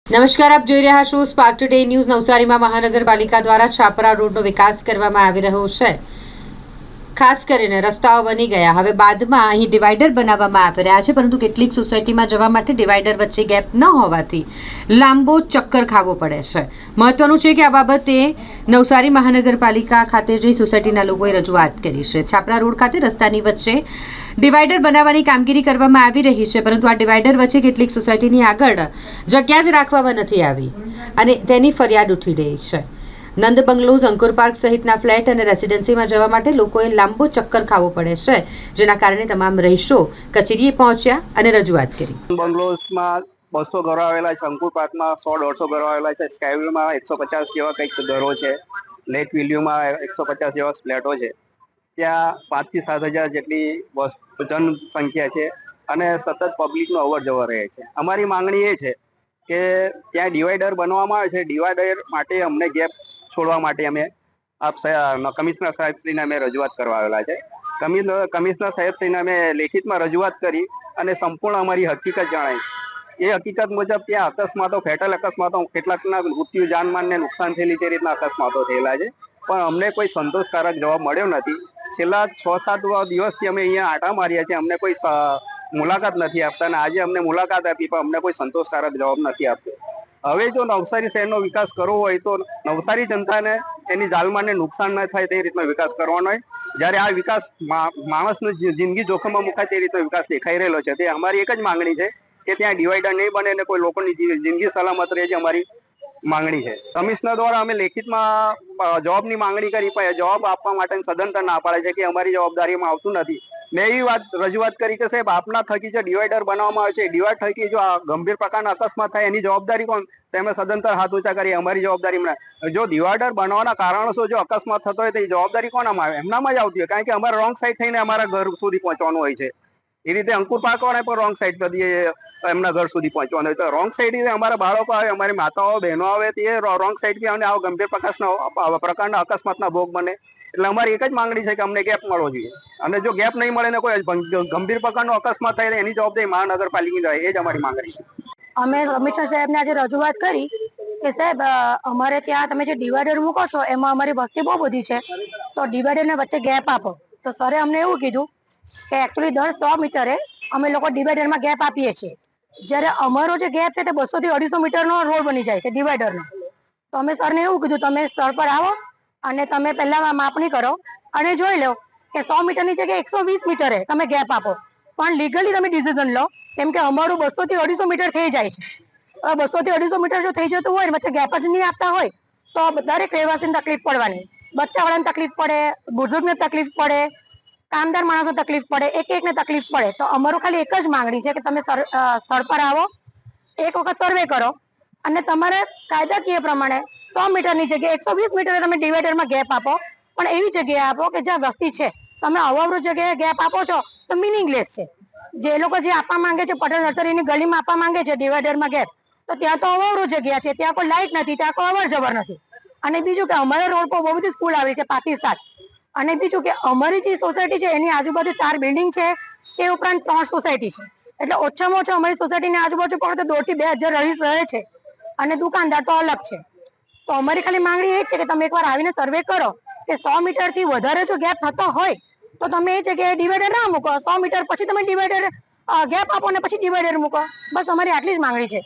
નમસ્કાર, આપ જોઈ રહ્યા છો સ્પાર્ક ટુડે ન્યૂઝ। નવસારીમાં મહાનગરપાલિકા દ્વારા છાપરા રોડનો વિકાસ કરવામાં આવી રહ્યો છે। ખાસ કરીને રસ્તાઓ બની ગયા, હવે બાદમાં અહીં ડિવાઈડર બનાવવામાં આવી રહ્યા છે, પરંતુ કેટલીક સોસાયટીમાં જવા માટે ડિવાઈડર વચ્ચે ગેપ ન હોવાથી લાંબો ચક્કર ખાવો પડે છે। મહત્વનું છે કે આ બાબતે નવસારી મહાનગરપાલિકા ખાતે જઈ સોસાયટીના લોકોએ રજૂઆત કરી છે। છાપરા રોડ ખાતે રસ્તાની વચ્ચે ડિવાઈડર બનાવવાની કામગીરી કરવામાં આવી રહી છે, પરંતુ આ ડિવાઈડર વચ્ચે કેટલીક સોસાયટીની આગળ જગ્યા જ રાખવામાં નથી આવી અને તેની ફરિયાદ ઉઠી રહી છે। નંદ બંગલોઝ, અંકુર પાર્ક સહિતના ફ્લેટ અને રેસિડેન્સીમાં જવા માટે લોકોએ લાંબો ચક્કર ખાવો પડે છે, જેના કારણે તમામ રહીશો કચેરીએ પહોંચ્યા અને રજૂઆત કરી। બંગલોઝમાં 200 ઘરો આવેલા છે, અંકુર પાર્કમાં 100-150 ઘરો આવેલા છે, સ્કાયવ્યુમાં 150 જેવા કંઈક ઘરો છે, લેક વિલ્યુમાં 150 જેવા ફ્લેટો છે। ત્યાં 5 થી 7 હજાર જેટલી જનસંખ્યા છે અને સતત પબ્લિકનો અવર જવર રહે છે। અમારી માંગણી એ છે કે ત્યાં ડિવાઈડર બનવામાં આવે છે, ડિવાઈડર માટે અમને ગેપ છોડવા માટે અમે કમિશનર સાહેબશ્રીને અમે રજૂઆત કરવા આવેલા છે। કમિશનર સાહેબશ્રીને અમે લેખિતમાં રજૂઆત કરી અને સંપૂર્ણ અમારી હકીકત જણાવી। એ હકીકત મુજબ ત્યાં અકસ્માતો, ફેટલ અકસ્માતો, કેટલાકના મૃત્યુ, જાનમાલને નુકસાન થયેલી છે, રીતના અકસ્માતો થયેલા છે, પણ અમને કોઈ સંતોષકારક જવાબ મળ્યો નથી। છેલ્લા 6-7 દિવસથી અમે અહીંયા આંટા માર્યા છે, અમને કોઈ મુલાકાત નથી આપતા અને આજે અમને મુલાકાત આપી પણ અમને કોઈ સંતોષકારક જવાબ નથી આપતો। હવે જો નવસારી શહેરનો વિકાસ કરવો હોય તો નવસારી જનતાને એની જાનમાલને નુકસાન ન થાય તે રીતનો વિકાસ કરવાનો હોય। જ્યારે આ વિકાસ માણસની જિંદગી જોખમમાં મુકાય તે રીતનો વિકાસ દેખાઈ રહેલો છે, તે અમારી એક જ માંગણી છે કે ત્યાં ડિવાઈડર નહીં બને અને કોઈ લોકોની જિંદગી સલામત રહે છે, અમારી માંગણી છે। કમિશનર દ્વારા અમે લેખિતમાં જવાબની માંગણી કરી, પણ જવાબ આપવા માટે સદંતર ના પાડે છે કે અમારી જવાબદારીમાં આવતું નથી। મેં એવી રજૂઆત કરી કે સાહેબ, આપના થકી જે ડિવાઈડર બનાવવામાં આવે છે, ડિવાઈડ થકી જો ગંભીર પ્રકારના અકસ્માત થાય એની જવાબદારી કોણ? તેમે સદંતર હાથ ઊંચા કરી, અમારી જવાબદારી જો ડિવાઈડર બનાવવાના કારણોસર જો અકસ્માત થતો હોય તો એ જવાબદારી કોનામાં આવે? એમનામાં જ આવતી હોય, કારણ કે અમારે રોંગ સાઈડ થઈને અમારા ઘર સુધી પહોંચવાનું હોય છે। એ રીતે અંકુર પાર્ક વાળા પણ રોંગ સાઈડ પર એમના ઘર સુધી પહોંચવાનું હોય, તો રોંગ સાઈડ અમારા બાળકો આવે, અમારી માતાઓ, બહેનો આવે તે રોંગ સાઈડ થી આવા ગંભીર પ્રકારના અકસ્માતના ભોગ બને। એટલે અમારી એક જ માંગણી છે કે અમને ગેપ મળવો જોઈએ, અને જો ગેપ નહીં મળે ને કોઈ ગંભીર પ્રકારનો અકસ્માત થાય એની જવાબદારી મહાનગરપાલિકાની રહે, એ જ અમારી માંગણી છે। અમે કમિશનર સાહેબને આજે રજૂઆત કરી કે સાહેબ, અમારે ત્યાં તમે જે ડિવાઈડર મૂકો છો એમાં અમારી વસ્તી બહુ બધી છે, તો ડિવાઈડરને વચ્ચે ગેપ આપો। તો સરે અમને એવું કીધું કે એકચ્યુઅલી દર 100 મીટરે અમે લોકો ડિવાઈડરમાં ગેપ આપીએ છીએ, જ્યારે અમારો જે ગેપ છે તે 200 થી 250 મીટરનો રોડ બની જાય છે ડિવાઈડરનો। તો અમે સરને એવું કીધું, તમે સ્થળ પર આવો અને તમે પહેલા માપણી કરો અને જોઈ લો કે 100 મીટરની જગ્યાએ 120 મીટરે તમે ગેપ આપો, પણ લીગલી તમે ડિસિઝન લો, કેમ કે અમારું 200 થી 250 મીટર થઈ જાય છે। 200 થી 250 મીટર જો થઈ જતું હોય ને વચ્ચે ગેપ જ નહીં આપતા હોય તો દરેક રહેવાસીને તકલીફ પડવાની, બચ્ચાવાળાને તકલીફ પડે, બુઝુર્ગને તકલીફ પડે, કામદાર માણસો તકલીફ પડે, એકને તકલીફ પડે। તો અમારું ખાલી એક જ માંગણી છે કે તમે સ્થળ પર આવો, એક વખત સર્વે કરો અને તમારે કાયદાકીય પ્રમાણે 100 મીટરની જગ્યાએ 120 મીટરે તમે ડિવાઈડરમાં ગેપ આપો, પણ એવી જગ્યાએ આપો કે જ્યાં વસ્તી છે। તમે અવાવરૂ જગ્યાએ ગેપ આપો છો તો મિનિંગલેસ છે। જે લોકો જે આપવા માંગે છે, પટેલ નર્સરીની ગલીમાં આપવા માંગે છે ડિવાઈડરમાં ગેપ, તો ત્યાં તો અવાવરૂ જગ્યા છે, ત્યાં કોઈ લાઇટ નથી, ત્યાં કોઈ અવર જવર નથી। અને બીજું કે અમારા રોડ પર બહુ બધી સ્કૂલ આવી છે, 5 થી 7, અને બીજું કે અમારી જે સોસાયટી છે એની આજુબાજુ 4 બિલ્ડિંગ છે, તે ઉપરાંત 3 સોસાયટી છે, એટલે ઓછામાં ઓછા અમારી સોસાયટીની આજુબાજુ પણ 2 થી 2 હજાર રહીશ રહે છે અને દુકાનદાર તો અલગ છે। તો અમારી ખાલી માંગણી એ જ છે કે તમે એકવાર આવીને સર્વે કરો કે 100 મીટર થી વધારે જો ગેપ થતો હોય તો તમે એ જગ્યાએ ડિવાઈડર ના મૂકો, 100 મીટર પછી તમે ડિવાઈડર ગેપ આપો ને પછી ડિવાઈડર મૂકો। બસ અમારી આટલી જ માંગણી છે।